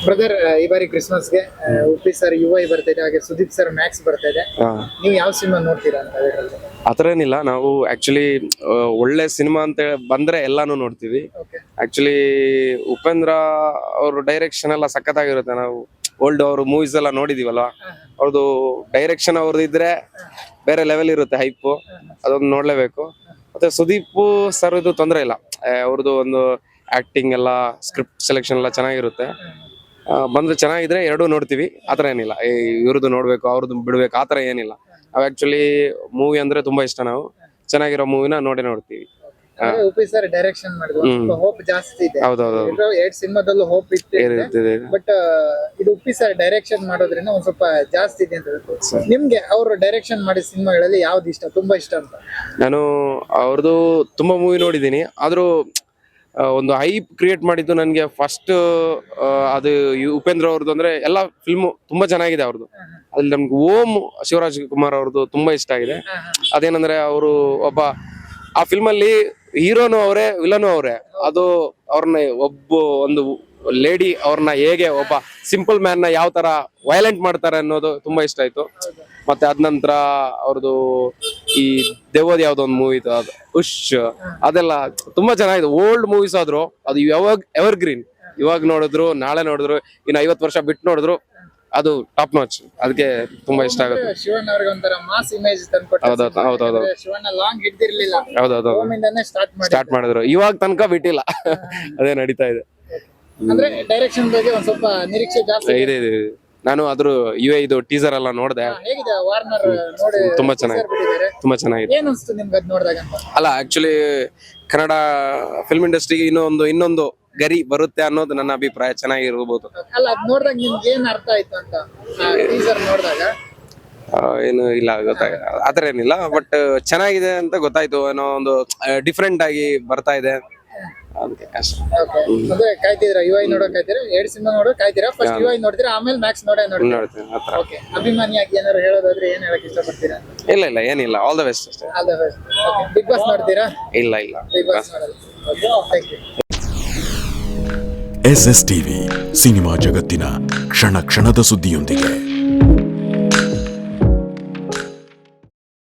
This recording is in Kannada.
ಬ್ರದರ್, ಈ ಬಾರಿ ಕ್ರಿಸ್ಮಸ್ಗೆ ಉಪ್ಪಿ ಸರ್ ಯುವೈ ಬರ್ತಾ ಇದೆ, ಹಾಗೆ ಸುದೀಪ್ ಸರ್ ಮ್ಯಾಕ್ಸ್ ಬರ್ತಾ ಇದೆ. ನೀವು ಯಾವ ಸಿನಿಮಾ ನೋಡ್ತೀರಾ ಅಂತ ಹೇಳಿದ್ರೆ? ಆತರ ಏನಿಲ್ಲ, ನಾವು ಆಕ್ಚುಲಿ ಒಳ್ಳೆ ಸಿನಿಮಾ ಅಂತ ಬಂದ್ರೆ ಎಲ್ಲಾನು ನೋಡ್ತೀವಿ. ಆಕ್ಚುಲಿ ಉಪೇಂದ್ರ ಅವ್ರ ಡೈರೆಕ್ಷನ್ ಎಲ್ಲ ಸಖತ್ತಾಗಿರುತ್ತೆ. ನಾವು ಓಲ್ಡ್ ಅವ್ರ ಮೂವೀಸ್ ಎಲ್ಲ ನೋಡಿದೀವಲ್ಲ, ಅವ್ರದ್ದು ಡೈರೆಕ್ಷನ್ ಅವ್ರದ್ದು ಇದ್ರೆ ಬೇರೆ ಲೆವೆಲ್ ಇರುತ್ತೆ, ಹೈಪ್. ಅದೊಂದು ನೋಡ್ಲೇಬೇಕು. ಮತ್ತೆ ಸುದೀಪ್ ಸರ್ ಇದು ತೊಂದರೆ ಇಲ್ಲ, ಅವ್ರದ್ದು ಒಂದು ಆಕ್ಟಿಂಗ್ ಎಲ್ಲ, ಸ್ಕ್ರಿಪ್ಟ್ ಸೆಲೆಕ್ಷನ್ ಎಲ್ಲ ಚೆನ್ನಾಗಿರುತ್ತೆ. ಬಂದ್ರೆ ಚೆನ್ನಾಗಿದ್ರೆ ಎರಡೂ ನೋಡ್ತೀವಿ. ಆತರ ಏನಿಲ್ಲ ಇವ್ರದ್ದು ನೋಡ್ಬೇಕು ಅವ್ರದ್ದು ಬಿಡ್ಬೇಕು ಆತರ ಏನಿಲ್ಲ. ನಾವ್ ಆಕ್ಚುಲಿ ಮೂವಿ ಅಂದ್ರೆ ತುಂಬಾ ಇಷ್ಟ. ನಾವು ಚೆನ್ನಾಗಿರೋ ಮೂವಿನ ನೋಡ್ತೀವಿ. ಉಪ್ಪಿ ಸರ್ ಡೈರೆಕ್ಷನ್ ಮಾಡಿದ್ರು, ಹೋಪ್ ಜಾಸ್ತಿ ಇದೆ. ಹೌದೌದು, ಎರಡು ಸಿನಿಮಾದಲ್ಲೂ ಹೋಪ್ ಇತ್ತು. ಬಟ್ ಇದು ಉಪ್ಪಿ ಸರ್ ಡೈರೆಕ್ಷನ್ ಮಾಡೋದ್ರಿಂದ ಒಂದ್ ಸ್ವಲ್ಪ ಜಾಸ್ತಿ ಇದೆ ಅಂತ ಹೇಳ್ಬೋದು. ನಿಮ್ಗೆ ಅವರು ಡೈರೆಕ್ಷನ್ ಮಾಡಿದ ಸಿನಿಮಾಗಳಲ್ಲಿ ಯಾವ್ದು ಇಷ್ಟ, ತುಂಬಾ ಇಷ್ಟ ಅಂತ? ನಾನು ಅವ್ರದ್ದು ತುಂಬಾ ಮೂವಿ ನೋಡಿದೀನಿ, ಆದ್ರೂ ಒಂದು ಹೈಪ್ ಕ್ರಿಯೇಟ್ ಮಾಡಿದ್ದು ನನಗೆ ಫಸ್ಟ್ ಅದು ಉಪೇಂದ್ರ ಅವ್ರದ್ದು. ಅಂದ್ರೆ ಎಲ್ಲ ಫಿಲ್ಮು ತುಂಬಾ ಚೆನ್ನಾಗಿದೆ ಅವ್ರದ್ದು. ಅದ್ರಲ್ಲಿ ನಮ್ಗೆ ಓಂ ಶಿವರಾಜ್ ಕುಮಾರ್ ಅವ್ರದ್ದು ತುಂಬಾ ಇಷ್ಟ ಆಗಿದೆ. ಅದೇನಂದ್ರೆ ಅವರು ಒಬ್ಬ ಆ ಫಿಲ್ಮ್ ಅಲ್ಲಿ ಹೀರೋನು ಅವರೇ, ವಿಲನು ಅವರೇ. ಅದು ಅವ್ರನ್ನ ಒಂದು ಲೇಡಿ ಅವ್ರನ್ನ ಹೇಗೆ ಒಬ್ಬ ಸಿಂಪಲ್ ಮ್ಯಾನ್ ನ ಯಾವ ತರ ವೈಲೆಂಟ್ ಮಾಡ್ತಾರೆ ಅನ್ನೋದು ತುಂಬಾ ಇಷ್ಟ ಆಯ್ತು. ಮತ್ತೆ ಅದ್ ನಂತರ ಅವ್ರದ್ದು ಈ ದೇವೋದ್ ಯಾವ್ದೋ ಒಂದು ಮೂವಿ ಇತ್ತು, ಅದು ಉಶ್, ಅದೆಲ್ಲ ತುಂಬಾ ಚೆನ್ನಾಗಿದೆ. ಓಲ್ಡ್ ಮೂವೀಸ್ ಆದ್ರು ಅದು ಎವರ್ ಗ್ರೀನ್. ಇವಾಗ ನೋಡಿದ್ರು, ನಾಳೆ ನೋಡಿದ್ರು, ಇನ್ನು 50 ವರ್ಷ ಬಿಟ್ಟು ನೋಡಿದ್ರು ಅದು ಟಾಪ್ ನಾಚ್. ಅದಕ್ಕೆ ತುಂಬಾ ಇಷ್ಟ ಆಗುತ್ತೆ. ಶಿವಣ್ಣ ಅವ್ರಿಗೆ ಒಂಥರ ಮಾಸ್ ಇಮೇಜ್ ಹೌದೌದು, ಶಿವಣ್ಣ ಲಾಂಗ್ ಹಿಡ್ದಿರ್ಲಿಲ್ಲ, ಹೌದೌದು, ಸ್ಟಾರ್ಟ್ ಮಾಡಿದ್ರು. ಇವಾಗ ತನಕ ಬಿಟ್ಟಿಲ್ಲ, ಅದೇ ನಡೀತಾ ಇದೆ. ಅಂದ್ರೆ ಡೈರೆಕ್ಷನ್ ಬಗ್ಗೆ ಒಂದ್ ಸ್ವಲ್ಪ ನಿರೀಕ್ಷೆ ಜಾಸ್ತಿ ಇದೆ. ನಾನು ಅದ್ರ ಇದು ಟೀಸರ್ ಎಲ್ಲ ನೋಡಿದೆ. ಹೇಗಿದೆ ವಾರ್ನರ್? ನೋಡಿ ತುಂಬಾ ಚೆನ್ನಾಗಿದೆ. ಏನ್ ಅನ್ಸ್ತು ನಿಮ್ಗೆ ಅದ್ ನೋಡಿದಾಗ ಅಂತ? ಅಲ್ಲ, ಆಕ್ಚುಲಿ ಕನ್ನಡ ಫಿಲ್ಮ್ ಇಂಡಸ್ಟ್ರಿಗೆ ಇನ್ನೊಂದು ಗರಿ ಬರುತ್ತೆ ಅನ್ನೋದು ನನ್ನ ಅಭಿಪ್ರಾಯ. ಚೆನ್ನಾಗಿರ್ಬೋದು. ಅಲ್ಲ, ಅದ್ ನೋಡಿದಾಗ ನಿಮ್ಗೆ ಏನ್ ಅರ್ಥ ಆಯ್ತು ಅಂತ ಟೀಸರ್ ನೋಡಿದಾಗ? ಏನು ಇಲ್ಲ, ಗೊತ್ತಾಗ ಆತರ ಏನಿಲ್ಲ, ಬಟ್ ಚೆನ್ನಾಗಿದೆ ಅಂತ ಗೊತ್ತಾಯ್ತು. ಏನೋ ಒಂದು ಡಿಫ್ರೆಂಟ್ ಆಗಿ ಬರ್ತಾ ಇದೆ ಅದಕ್ಕೆ ಅಷ್ಟೇ. ಅಂದ್ರೆ ಕಾಯ್ತಿದ್ರ ಯುಐ ನೋಡಕ್ ಕಾಯ್ತೀರಾ? ಎರಡು ಸಿನಿಮಾ ನೋಡಕ್ ಕಾಯ್ತೀರಾ? ಫಸ್ಟ್ ಯುಐ ನೋಡ್ತೀರಾ, ಆಮೇಲೆ ಮ್ಯಾಕ್ಸ್ ನೋಡ್ತೀನಿ. ಓಕೆ, ಅಭಿಮಾನಿಯಾಗಿ ಏನಾದ್ರು ಹೇಳೋದಾದ್ರೆ ಏನ್ ಹೇಳಕ್ ಇಷ್ಟಪಡ್ತೀರಾ? ಇಲ್ಲ ಏನಿಲ್ಲ, ಆಲ್ ದ ಬೆಸ್ಟ್ ಅಷ್ಟೇ. All the best. Big boss ನೋಡ್ತೀರಾ? ಇಲ್ಲ ಬಿಗ್ ಬಾಸ್ ನೋಡಲ್ಲ. Thank you. SS TV, cinema ಜಗತ್ತಿನ ಕ್ಷಣ ಕ್ಷಣದ ಸುದ್ದಿಯೊಂದಿಗೆ.